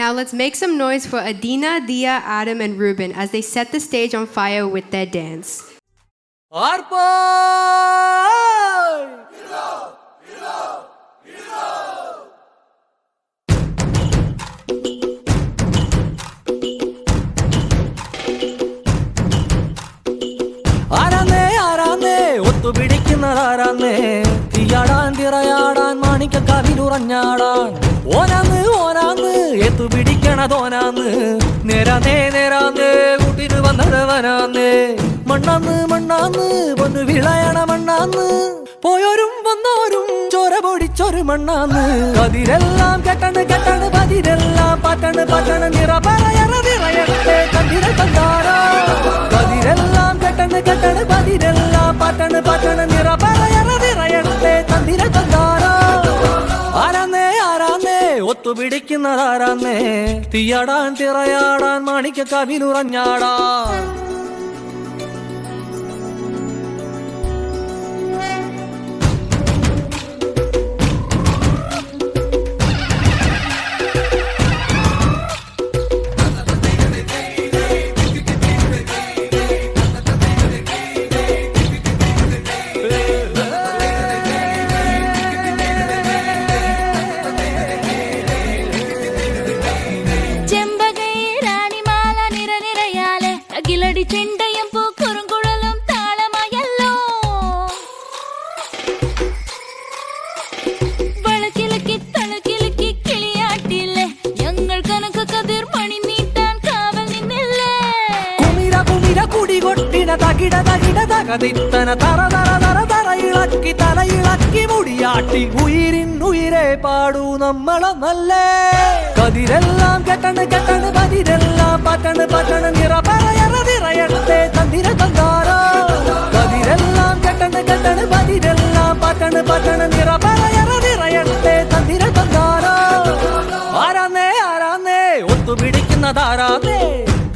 Now let's make some noise for Adina, Dia, Adam, and Ruben as they set the stage on fire with their dance. തീയാടാൻ തിറയാടാൻ മാണിക്കക്കാവിലുറഞ്ഞാടാൻ ഓനാന്ന് ഓനാന്ന് എത്തു പിടിക്കണതോനാന്ന് നേരാന്നേ നേരാന്നേ കൂട്ടിന് വന്നതവനാന്നേ മണ്ണാന്ന് മണ്ണാന്ന് പൊന്നു വിളയണ മണ്ണാന്ന് പോയോരും വന്നോരും ചോര പൊടിച്ചൊരു മണ്ണാന്ന് കതിരെല്ലാം കെട്ടണ് കെട്ടണ് പതിരെല്ലാം പറ്റണ് പറ്റണ് നിറ പറയറ നിറയട്ടെ കണ്ടിര കണ്ടാരോ കതിരെല്ലാം കെട്ടണ് കെട്ടണ് പതിരെല്ലാം പറ്റണ് പറ്റണ് നിറ പറയറ നിറയട്ടെ കണ്ടിര കണ്ടാരോ ആരാന്നേ ആരാന്നേ ഒത്തുപിടിക്കുന്നതാരാന്നേ തീയാടാൻ തിറയാടാൻ മാണിക്കക്കാവിലുറഞ്ഞാടാൻ ചെണ്ടയും പൂക്കുറുങ്കുഴലും താളമായല്ലോ വളക്കിലക്കി തളക്കിലക്കി കിളിയാട്ടില്ലേ ഞങ്ങൾ കനക കതിർ മണി നീട്ടാൻ കാവൽ നിന്നില്ലേ കുമിര കുമിര കുടികൊട്ടിന തകിട തകിട തകതിത്തന തറ തറ തറ തറ ഇളക്കി തല ഇളക്കി മുടിയാട്ടി ഉയിരിൻ ഉയിരെ പാടൂ നമ്മളൊന്നല്ലേ കതിരെല്ലാം കെട്ടണ് കെട്ടണ് പതിരെല്ലാം പറ്റണ് പറ്റണ് നിറ പറയറ നിറയട്ടെ തന്തിര തന്താരോ കതിരെല്ലാം കെട്ടണ് കെട്ടണ് പതിരെല്ലാം പറ്റണ് പറ്റണ് നിറ പറയറ നിറയട്ടെ തന്തിര തന്താരോ ആരാന്നേ ആരാന്നേ ഒത്തുപിടിക്കുന്നതാരാന്നേ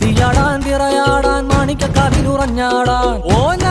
തീയാടാൻ തിറയാടാൻ മാണിക്കക്കാവിലുറഞ്ഞാടാൻ ഓന